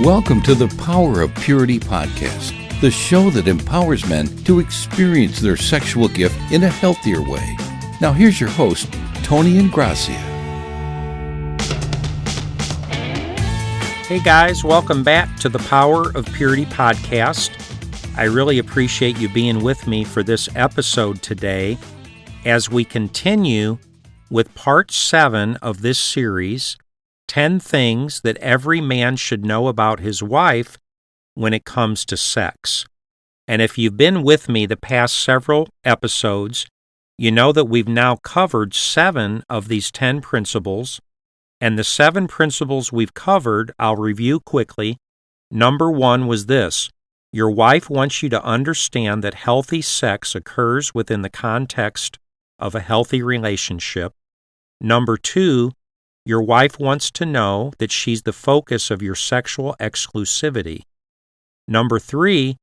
Welcome to the Power of Purity podcast, the show that empowers men to experience their sexual gift in a healthier way. Now here's your host, Tony Ingracia. Hey guys, welcome back to the Power of Purity podcast. I really appreciate you being with me for this episode today as we continue with part 7 of this series, 10 Things That Every Man Should Know About His Wife When It Comes to Sex. And if you've been with me the past several episodes, you know that we've now covered 7 of these 10 principles, and the 7 principles we've covered, I'll review quickly. Number 1 was this: your wife wants you to understand that healthy sex occurs within the context of a healthy relationship. Number 2, your wife wants to know that she's the focus of your sexual exclusivity. Number 3,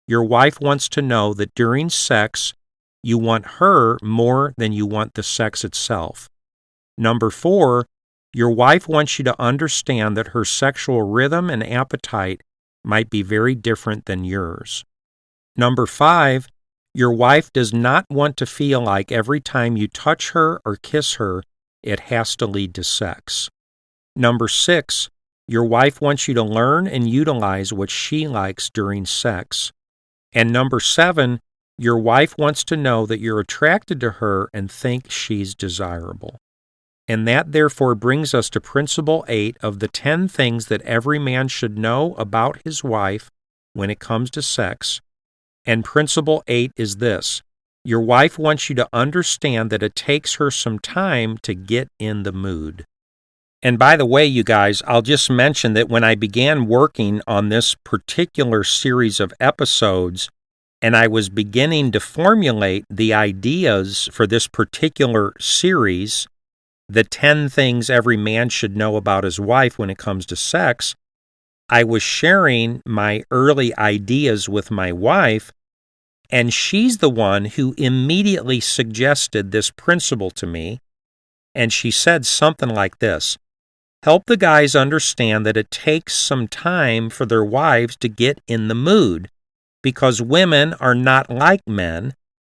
your wife wants to know that during sex, you want her more than you want the sex itself. Number 4, your wife wants you to understand that her sexual rhythm and appetite might be very different than yours. Number 5, your wife does not want to feel like every time you touch her or kiss her, it has to lead to sex. Number 6, your wife wants you to learn and utilize what she likes during sex. And number 7, your wife wants to know that you're attracted to her and think she's desirable. And that therefore brings us to Principle 8 of the 10 things that every man should know about his wife when it comes to sex. And Principle 8 is this: your wife wants you to understand that it takes her some time to get in the mood. And by the way, you guys, I'll just mention that when I began working on this particular series of episodes, and I was beginning to formulate the ideas for this particular series, the 10 things every man should know about his wife when it comes to sex, I was sharing my early ideas with my wife, and she's the one who immediately suggested this principle to me, and she said something like this: help the guys understand that it takes some time for their wives to get in the mood, because women are not like men,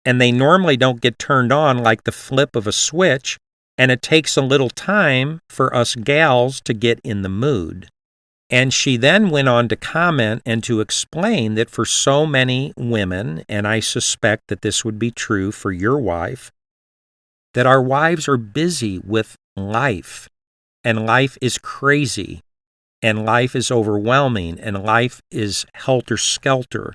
and they normally don't get turned on like the flip of a switch, and it takes a little time for us gals to get in the mood. And she then went on to comment and to explain that for so many women, and I suspect that this would be true for your wife, that our wives are busy with life, and life is crazy, and life is overwhelming, and life is helter-skelter,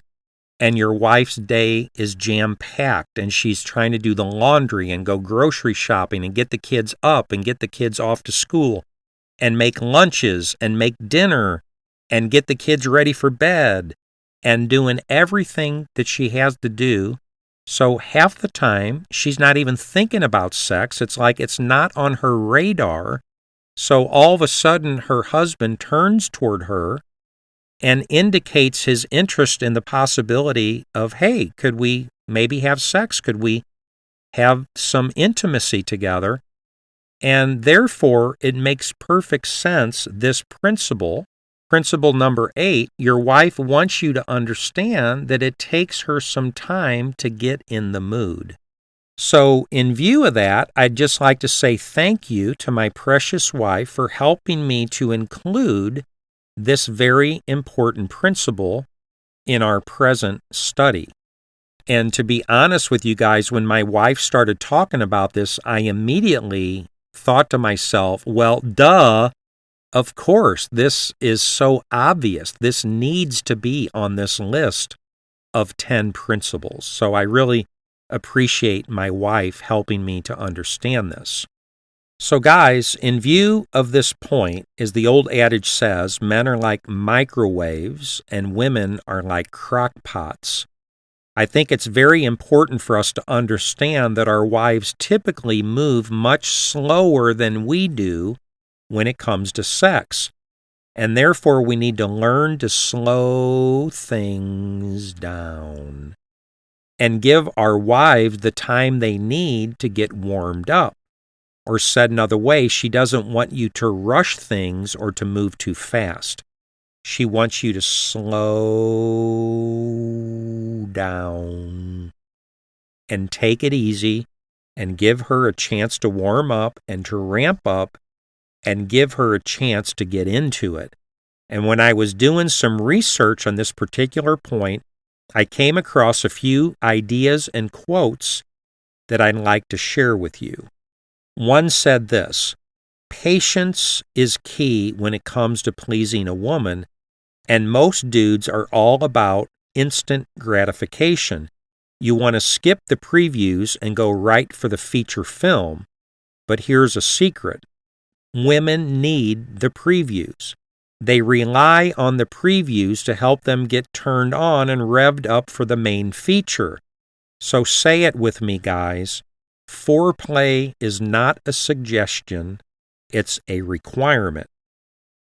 and your wife's day is jam-packed, and she's trying to do the laundry and go grocery shopping and get the kids up and get the kids off to school and make lunches and make dinner and get the kids ready for bed and doing everything that she has to do. So half the time, she's not even thinking about sex. It's like it's not on her radar. So all of a sudden, her husband turns toward her and indicates his interest in the possibility of, hey, could we maybe have sex? Could we have some intimacy together? And therefore, it makes perfect sense, this principle number 8, your wife wants you to understand that it takes her some time to get in the mood. So in view of that, I'd just like to say thank you to my precious wife for helping me to include this very important principle in our present study. And to be honest with you guys, when my wife started talking about this, I immediately thought to myself, well, duh, of course, this is so obvious. This needs to be on this list of 10 principles. So I really appreciate my wife helping me to understand this. So guys, in view of this point, as the old adage says, men are like microwaves and women are like crock pots. I think it's very important for us to understand that our wives typically move much slower than we do when it comes to sex. And therefore, we need to learn to slow things down and give our wives the time they need to get warmed up. Or said another way, she doesn't want you to rush things or to move too fast. She wants you to slow down and take it easy and give her a chance to warm up and to ramp up and give her a chance to get into it. And when I was doing some research on this particular point, I came across a few ideas and quotes that I'd like to share with you. One said this: patience is key when it comes to pleasing a woman, and most dudes are all about instant gratification. You want to skip the previews and go right for the feature film. But here's a secret. Women need the previews. They rely on the previews to help them get turned on and revved up for the main feature. So say it with me, guys. Foreplay is not a suggestion, it's a requirement.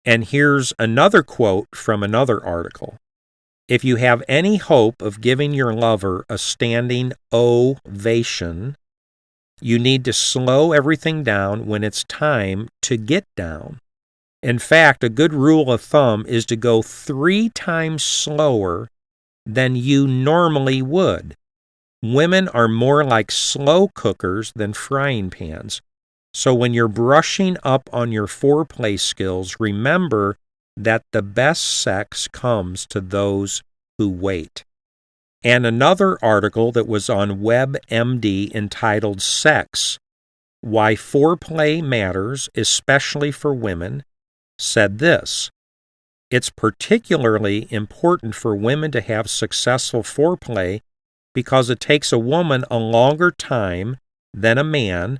And here's another quote from another article. If you have any hope of giving your lover a standing ovation, you need to slow everything down when it's time to get down. In fact, a good rule of thumb is to go 3 times slower than you normally would. Women are more like slow cookers than frying pans. So when you're brushing up on your foreplay skills, remember that the best sex comes to those who wait. And another article that was on WebMD entitled Sex, Why Foreplay Matters, Especially for Women, said this: it's particularly important for women to have successful foreplay because it takes a woman a longer time than a man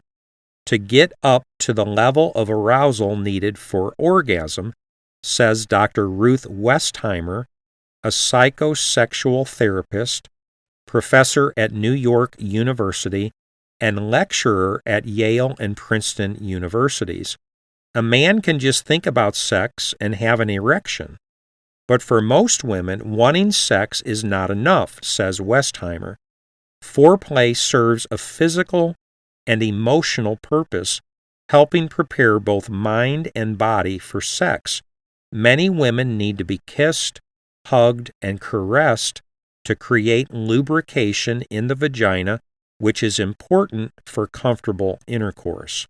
to get up to the level of arousal needed for orgasm, says Dr. Ruth Westheimer, a psychosexual therapist, professor at New York University, and lecturer at Yale and Princeton universities. A man can just think about sex and have an erection. But for most women, wanting sex is not enough, says Westheimer. Foreplay serves a physical and emotional purpose, helping prepare both mind and body for sex. Many women need to be kissed, hugged, and caressed to create lubrication in the vagina, which is important for comfortable intercourse.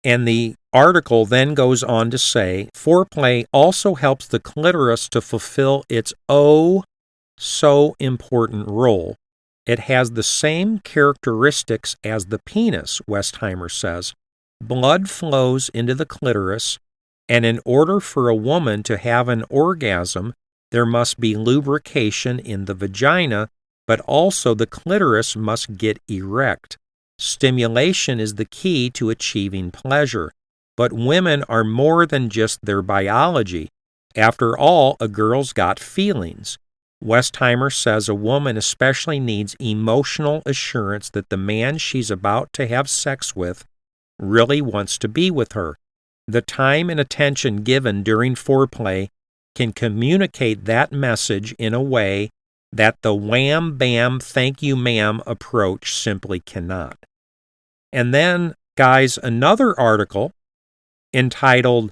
And the article then goes on to say, foreplay also helps the clitoris to fulfill its so important role. It has the same characteristics as the penis, Westheimer says. Blood flows into the clitoris, and in order for a woman to have an orgasm, there must be lubrication in the vagina, but also the clitoris must get erect. Stimulation is the key to achieving pleasure. But women are more than just their biology. After all, a girl's got feelings. Westheimer says a woman especially needs emotional assurance that the man she's about to have sex with really wants to be with her. The time and attention given during foreplay can communicate that message in a way that the wham, bam, thank you, ma'am approach simply cannot. And then, guys, another article entitled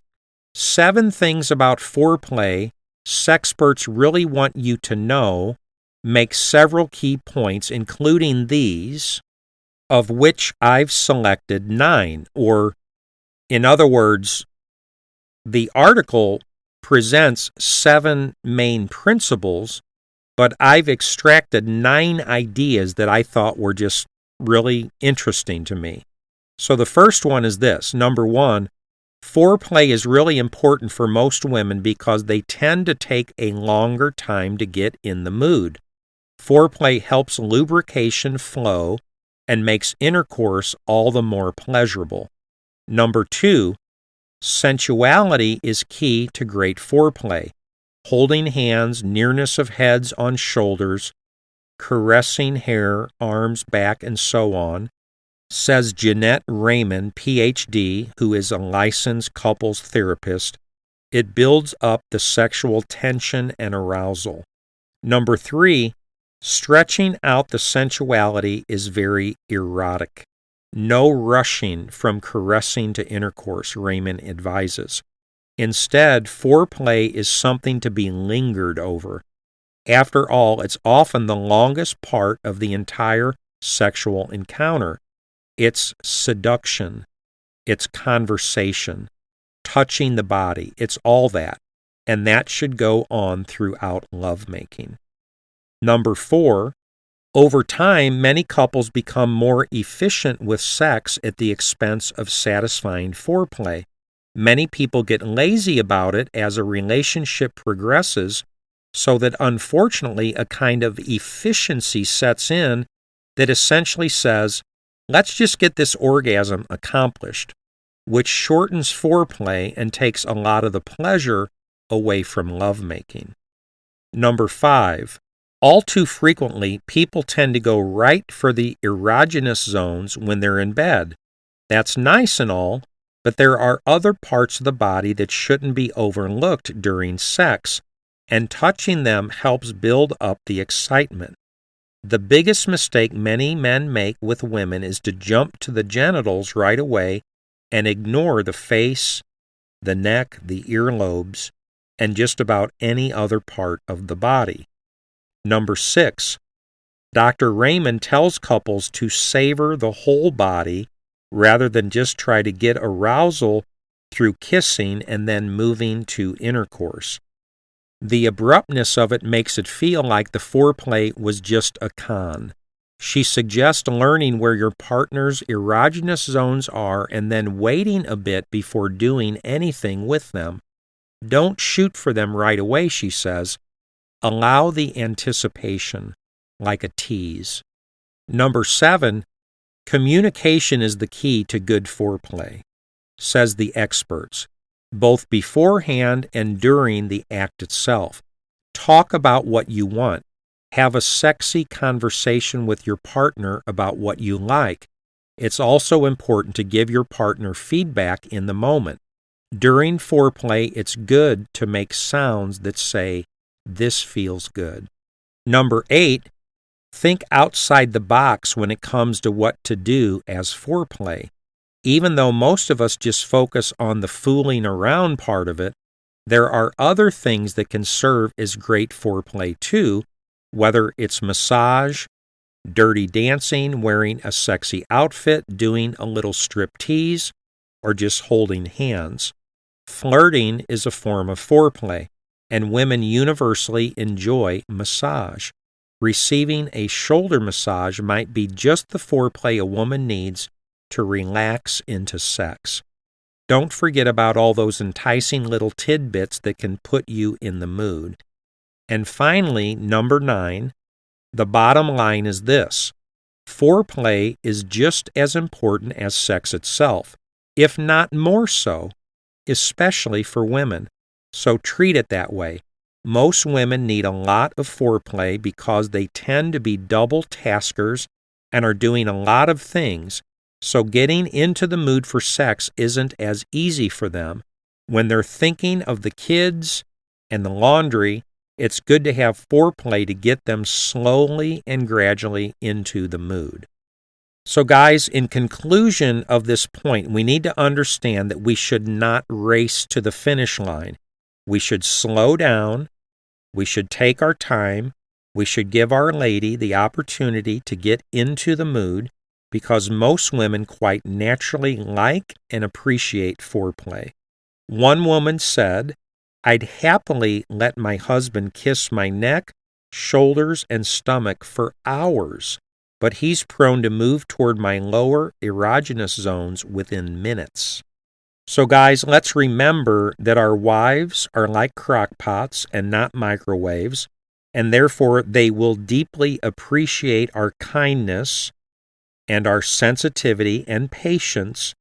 7 Things About Foreplay Sexperts Really Want You to Know makes several key points, including these, of which I've selected 9. Or, in other words, the article presents 7 main principles, but I've extracted 9 ideas that I thought were just really interesting to me. So the first one is this. Number 1, foreplay is really important for most women because they tend to take a longer time to get in the mood. Foreplay helps lubrication flow and makes intercourse all the more pleasurable. Number 2, sensuality is key to great foreplay. Holding hands, nearness of heads on shoulders, caressing hair, arms, back, and so on, says Jeanette Raymond, Ph.D., who is a licensed couples therapist. It builds up the sexual tension and arousal. Number 3, stretching out the sensuality is very erotic. No rushing from caressing to intercourse, Raymond advises. Instead, foreplay is something to be lingered over. After all, it's often the longest part of the entire sexual encounter. It's seduction. It's conversation. Touching the body. It's all that. And that should go on throughout lovemaking. Number 4, over time, many couples become more efficient with sex at the expense of satisfying foreplay. Many people get lazy about it as a relationship progresses, so that unfortunately a kind of efficiency sets in that essentially says, let's just get this orgasm accomplished, which shortens foreplay and takes a lot of the pleasure away from lovemaking. Number 5, all too frequently, people tend to go right for the erogenous zones when they're in bed. That's nice and all, but there are other parts of the body that shouldn't be overlooked during sex, and touching them helps build up the excitement. The biggest mistake many men make with women is to jump to the genitals right away and ignore the face, the neck, the earlobes, and just about any other part of the body. Number 6, Dr. Raymond tells couples to savor the whole body rather than just try to get arousal through kissing and then moving to intercourse. The abruptness of it makes it feel like the foreplay was just a con. She suggests learning where your partner's erogenous zones are and then waiting a bit before doing anything with them. Don't shoot for them right away, she says. Allow the anticipation, like a tease. Number 7, communication is the key to good foreplay, says the experts, both beforehand and during the act itself. Talk about what you want. Have a sexy conversation with your partner about what you like. It's also important to give your partner feedback in the moment. During foreplay, it's good to make sounds that say, "This feels good." Number 8, think outside the box when it comes to what to do as foreplay. Even though most of us just focus on the fooling around part of it, there are other things that can serve as great foreplay too, whether it's massage, dirty dancing, wearing a sexy outfit, doing a little striptease, or just holding hands. Flirting is a form of foreplay, and women universally enjoy massage. Receiving a shoulder massage might be just the foreplay a woman needs to relax into sex. Don't forget about all those enticing little tidbits that can put you in the mood. And finally, number 9, the bottom line is this: foreplay is just as important as sex itself, if not more so, especially for women. So treat it that way. Most women need a lot of foreplay because they tend to be double taskers and are doing a lot of things, so getting into the mood for sex isn't as easy for them. When they're thinking of the kids and the laundry, it's good to have foreplay to get them slowly and gradually into the mood. So guys, in conclusion of this point, we need to understand that we should not race to the finish line. We should slow down. We should take our time. We should give our lady the opportunity to get into the mood, because most women quite naturally like and appreciate foreplay. One woman said, "I'd happily let my husband kiss my neck, shoulders, and stomach for hours, but he's prone to move toward my lower erogenous zones within minutes." So guys, let's remember that our wives are like crock pots and not microwaves, and therefore they will deeply appreciate our kindness and our sensitivity and patience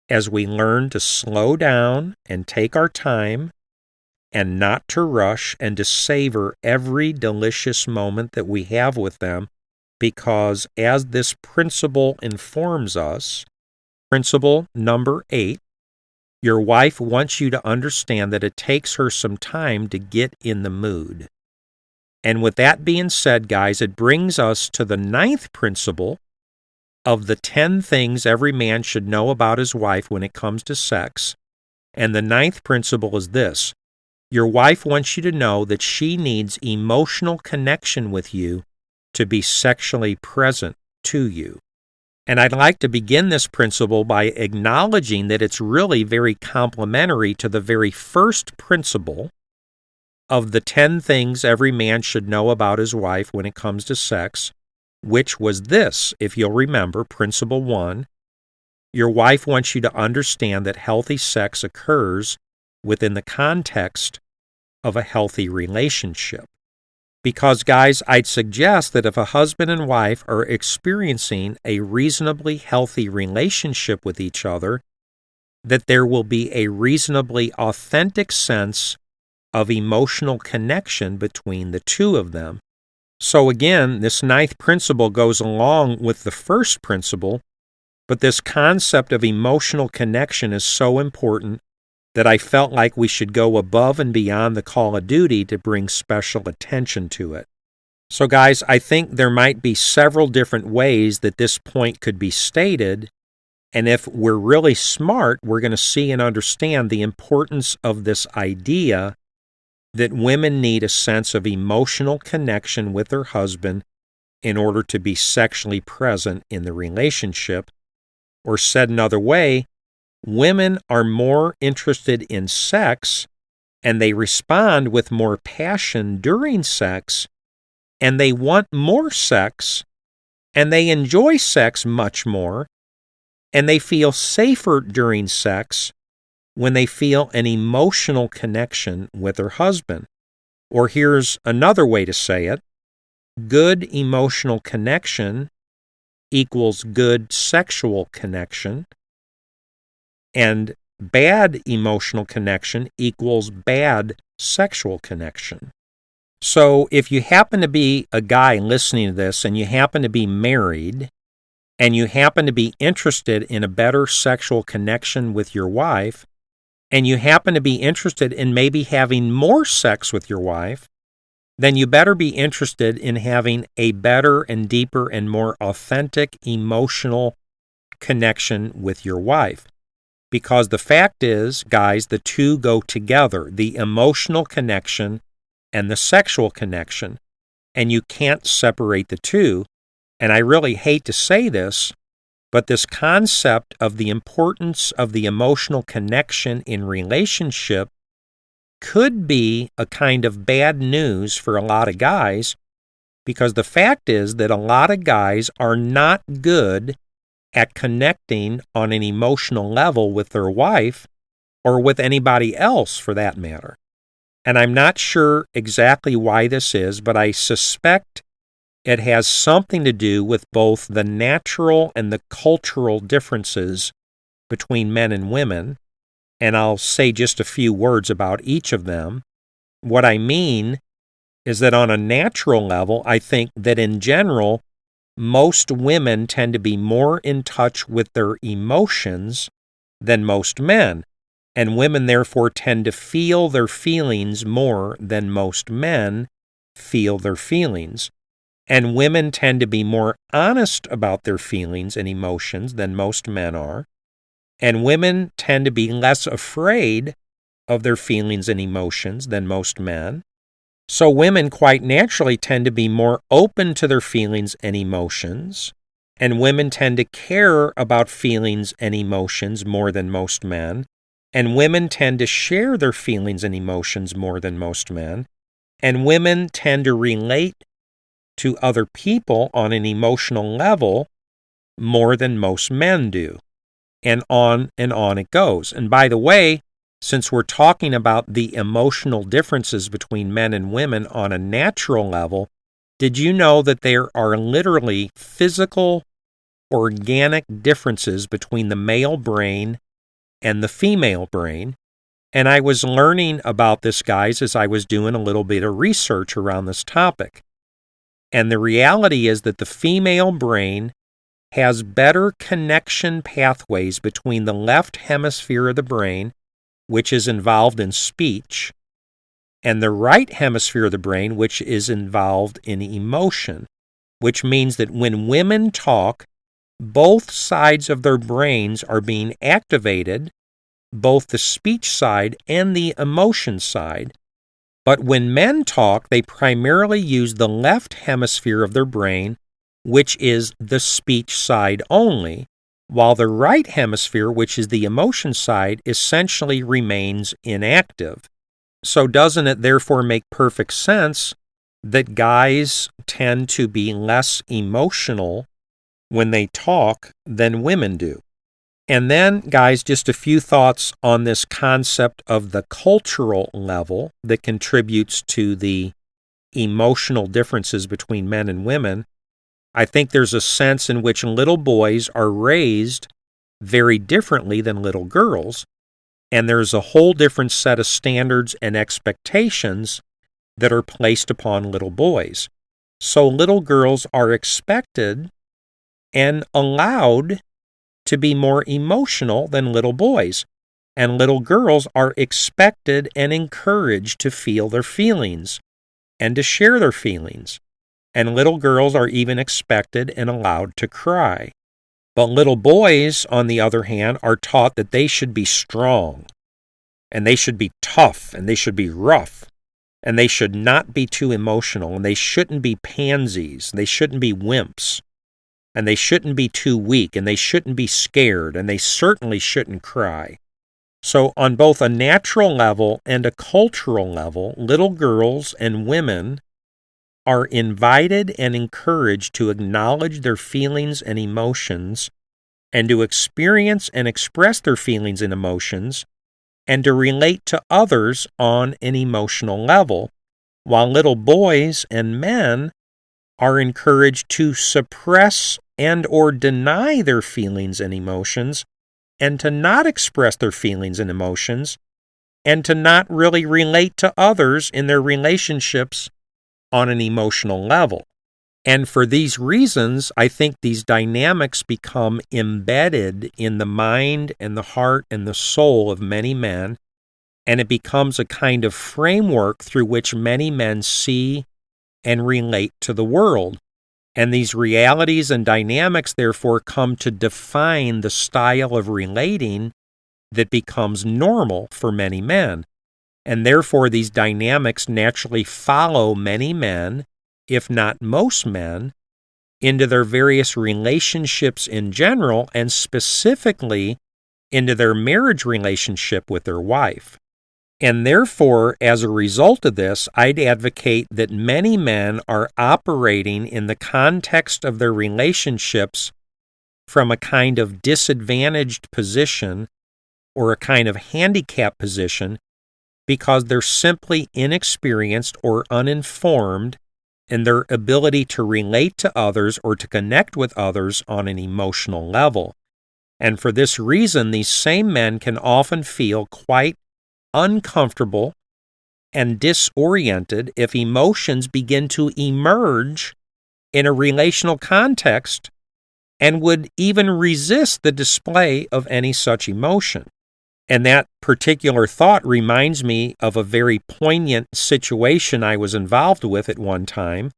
as we learn to slow down and take our time and not to rush and to savor every delicious moment that we have with them, because as this principle informs us, principle number 8, your wife wants you to understand that it takes her some time to get in the mood. And with that being said, guys, it brings us to the 9th principle of the 10 things every man should know about his wife when it comes to sex. And the ninth principle is this: your wife wants you to know that she needs emotional connection with you to be sexually present to you. And I'd like to begin this principle by acknowledging that it's really very complementary to the very first principle of the 10 things every man should know about his wife when it comes to sex, which was this, if you'll remember, principle 1. Your wife wants you to understand that healthy sex occurs within the context of a healthy relationship. Because, guys, I'd suggest that if a husband and wife are experiencing a reasonably healthy relationship with each other, that there will be a reasonably authentic sense of emotional connection between the two of them. So again, this ninth principle goes along with the first principle, but this concept of emotional connection is so important that I felt like we should go above and beyond the call of duty to bring special attention to it. So guys, I think there might be several different ways that this point could be stated, and if we're really smart, we're going to see and understand the importance of this idea that women need a sense of emotional connection with their husband in order to be sexually present in the relationship. Or said another way, women are more interested in sex, and they respond with more passion during sex, and they want more sex, and they enjoy sex much more, and they feel safer during sex when they feel an emotional connection with their husband. Or here's another way to say it: good emotional connection equals good sexual connection, and bad emotional connection equals bad sexual connection. So if you happen to be a guy listening to this and you happen to be married and you happen to be interested in a better sexual connection with your wife, and you happen to be interested in maybe having more sex with your wife, then you better be interested in having a better and deeper and more authentic emotional connection with your wife. Because the fact is, guys, the two go together, the emotional connection and the sexual connection, and you can't separate the two. And I really hate to say this, but this concept of the importance of the emotional connection in relationship could be a kind of bad news for a lot of guys, because the fact is that a lot of guys are not good at connecting on an emotional level with their wife or with anybody else for that matter. And I'm not sure exactly why this is, but I suspect it has something to do with both the natural and the cultural differences between men and women, and I'll say just a few words about each of them. What I mean is that on a natural level, I think that in general, most women tend to be more in touch with their emotions than most men, and women therefore tend to feel their feelings more than most men feel their feelings. And women tend to be more honest about their feelings and emotions than most men are, and women tend to be less afraid of their feelings and emotions than most men. So women quite naturally tend to be more open to their feelings and emotions, and women tend to care about feelings and emotions more than most men, and women tend to share their feelings and emotions more than most men, and women tend to relate to other people on an emotional level more than most men do. And on it goes. And by the way, since we're talking about the emotional differences between men and women on a natural level, did you know that there are literally physical, organic differences between the male brain and the female brain? And I was learning about this, guys, as I was doing a little bit of research around this topic. And the reality is that the female brain has better connection pathways between the left hemisphere of the brain, which is involved in speech, and the right hemisphere of the brain, which is involved in emotion, which means that when women talk, both sides of their brains are being activated both the speech side and the emotion side, but when men talk, they primarily use the left hemisphere of their brain, which is the speech side only, while the right hemisphere, which is the emotion side, essentially remains inactive. So doesn't it therefore make perfect sense that guys tend to be less emotional when they talk than women do? And then, guys, just a few thoughts on this concept of the cultural level that contributes to the emotional differences between men and women. I think there's a sense in which little boys are raised very differently than little girls, and there's a whole different set of standards and expectations that are placed upon little boys. So little girls are expected and allowed to be more emotional than little boys, and little girls are expected and encouraged to feel their feelings and to share their feelings. And little girls are even expected and allowed to cry. But little boys, on the other hand, are taught that they should be strong, and they should be tough, and they should be rough, and they should not be too emotional, and they shouldn't be pansies, they shouldn't be wimps, and they shouldn't be too weak, and they shouldn't be scared, and they certainly shouldn't cry. So on both a natural level and a cultural level, little girls and women are invited and encouraged to acknowledge their feelings and emotions, and to experience and express their feelings and emotions, and to relate to others on an emotional level, while little boys and men are encouraged to suppress and or deny their feelings and emotions, and to not express their feelings and emotions, and to not really relate to others in their relationships on an emotional level. And for these reasons, I think these dynamics become embedded in the mind and the heart and the soul of many men, and it becomes a kind of framework through which many men see and relate to the world. And these realities and dynamics, therefore, come to define the style of relating that becomes normal for many men. And therefore, these dynamics naturally follow many men, if not most men, into their various relationships in general, and specifically into their marriage relationship with their wife. And therefore, as a result of this, I'd advocate that many men are operating in the context of their relationships from a kind of disadvantaged position or a kind of handicapped position, because they're simply inexperienced or uninformed in their ability to relate to others or to connect with others on an emotional level. And for this reason, these same men can often feel quite uncomfortable and disoriented if emotions begin to emerge in a relational context, and would even resist the display of any such emotion. And that particular thought reminds me of a very poignant situation I was involved with at one time,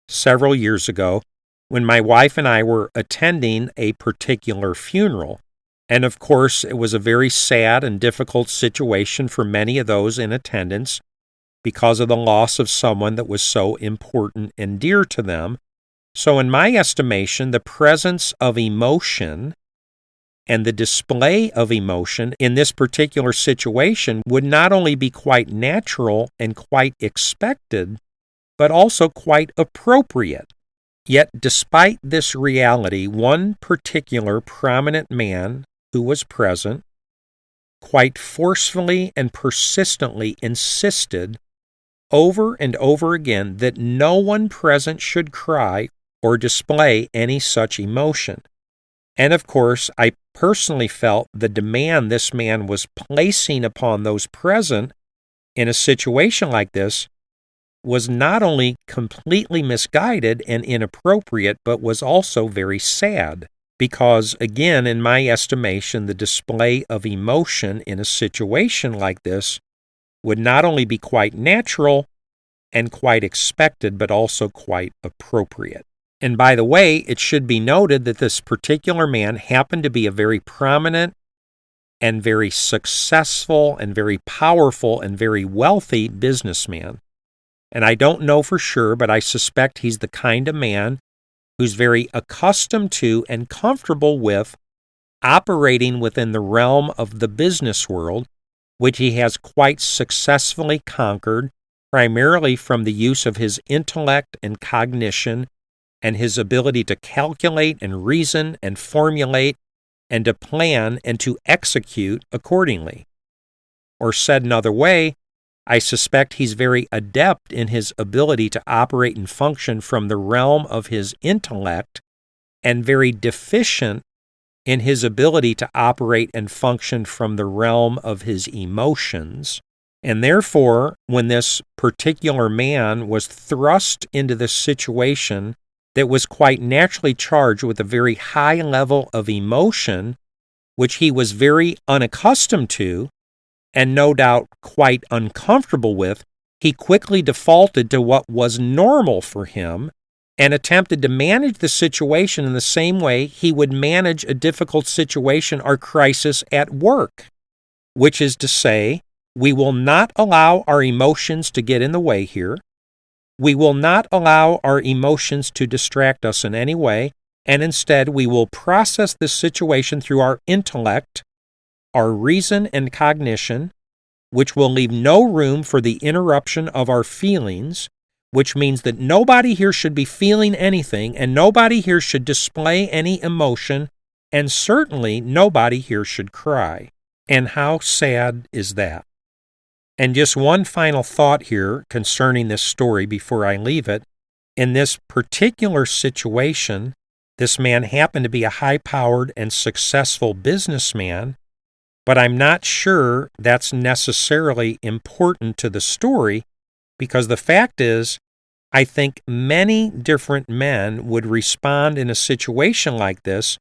several years ago, when my wife and I were attending a particular funeral. And of course, it was a very sad and difficult situation for many of those in attendance because of the loss of someone that was so important and dear to them. So in my estimation, the presence of emotion and the display of emotion in this particular situation would not only be quite natural and quite expected, but also quite appropriate. Yet, despite this reality, one particular prominent man who was present quite forcefully and persistently insisted over and over again that no one present should cry or display any such emotion. And of course, I personally felt the demand this man was placing upon those present in a situation like this was not only completely misguided and inappropriate, but was also very sad. Because, again, in my estimation, the display of emotion in a situation like this would not only be quite natural and quite expected, but also quite appropriate. And by the way, it should be noted that this particular man happened to be a very prominent and very successful and very powerful and very wealthy businessman. And I don't know for sure, but I suspect he's the kind of man who's very accustomed to and comfortable with operating within the realm of the business world, which he has quite successfully conquered, primarily from the use of his intellect and cognition and his ability to calculate and reason and formulate and to plan and to execute accordingly. Or said another way, I suspect he's very adept in his ability to operate and function from the realm of his intellect and very deficient in his ability to operate and function from the realm of his emotions. And therefore, when this particular man was thrust into this situation that was quite naturally charged with a very high level of emotion, which he was very unaccustomed to, and no doubt quite uncomfortable with, he quickly defaulted to what was normal for him and attempted to manage the situation in the same way he would manage a difficult situation or crisis at work, which is to say, we will not allow our emotions to get in the way here. We will not allow our emotions to distract us in any way, and instead we will process this situation through our intellect, our reason and cognition, which will leave no room for the interruption of our feelings, which means that nobody here should be feeling anything, and nobody here should display any emotion, and certainly nobody here should cry. And how sad is that? And just one final thought here concerning this story before I leave it. In this particular situation, this man happened to be a high-powered and successful businessman, but I'm not sure that's necessarily important to the story, because the fact is, I think many different men would respond in a situation like this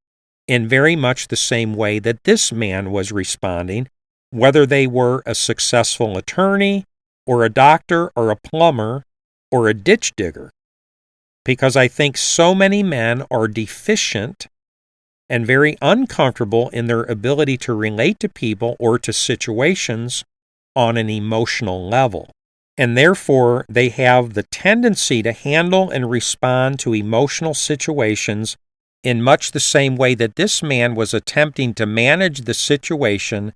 in very much the same way that this man was responding, whether they were a successful attorney or a doctor or a plumber or a ditch digger. Because I think so many men are deficient and very uncomfortable in their ability to relate to people or to situations on an emotional level. And therefore, they have the tendency to handle and respond to emotional situations in much the same way that this man was attempting to manage the situation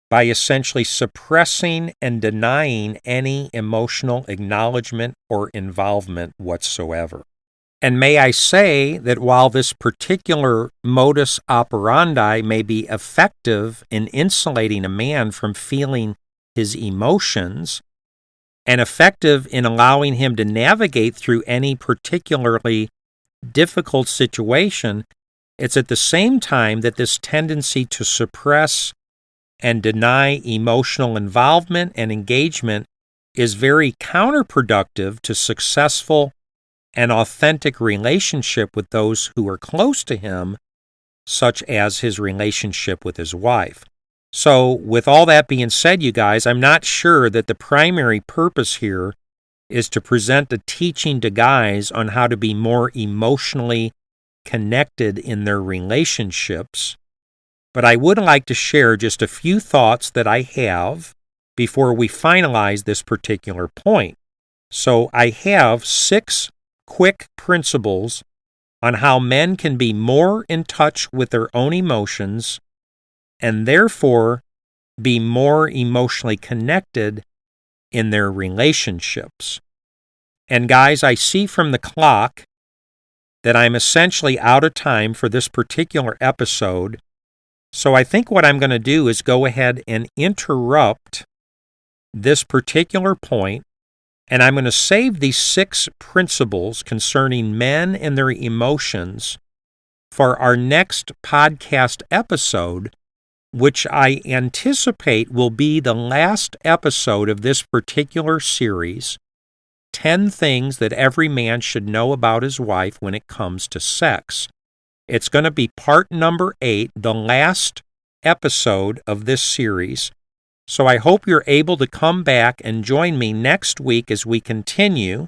by essentially suppressing and denying any emotional acknowledgement or involvement whatsoever. And may I say that while this particular modus operandi may be effective in insulating a man from feeling his emotions, and effective in allowing him to navigate through any particularly difficult situation, it's at the same time that this tendency to suppress and deny emotional involvement and engagement is very counterproductive to successful and authentic relationship with those who are close to him, such as his relationship with his wife. So, with all that being said, you guys, I'm not sure that the primary purpose here is to present a teaching to guys on how to be more emotionally connected in their relationships, but I would like to share just a few thoughts that I have before we finalize this particular point. So, I have 6 quick principles on how men can be more in touch with their own emotions and therefore be more emotionally connected in their relationships. And guys, I see from the clock that I'm essentially out of time for this particular episode, so I think what I'm going to do is go ahead and interrupt this particular point, and I'm going to save these 6 principles concerning men and their emotions for our next podcast episode, which I anticipate will be the last episode of this particular series, 10 Things That Every Man Should Know About His Wife When It Comes to Sex. It's going to be part number 8, the last episode of this series. So I hope you're able to come back and join me next week as we continue.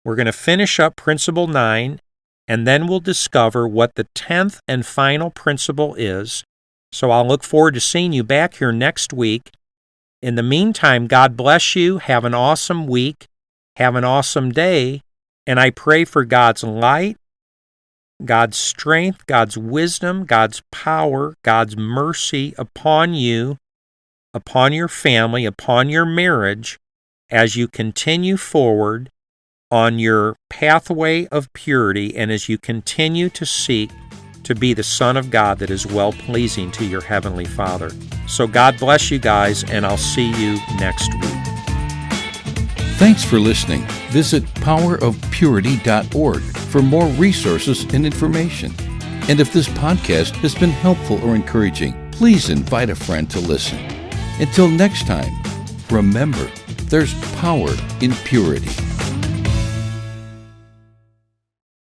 We're going to finish up Principle 9, and then we'll discover what the 10th and final principle is, So I'll look forward to seeing you back here next week. In the meantime, God bless you. Have an awesome week. Have an awesome day. And I pray for God's light, God's strength, God's wisdom, God's power, God's mercy upon you, upon your family, upon your marriage, as you continue forward on your pathway of purity and as you continue to seek to be the Son of God that is well-pleasing to your Heavenly Father. So God bless you guys, and I'll see you next week. Thanks for listening. Visit powerofpurity.org for more resources and information. And if this podcast has been helpful or encouraging, please invite a friend to listen. Until next time, remember, there's power in purity.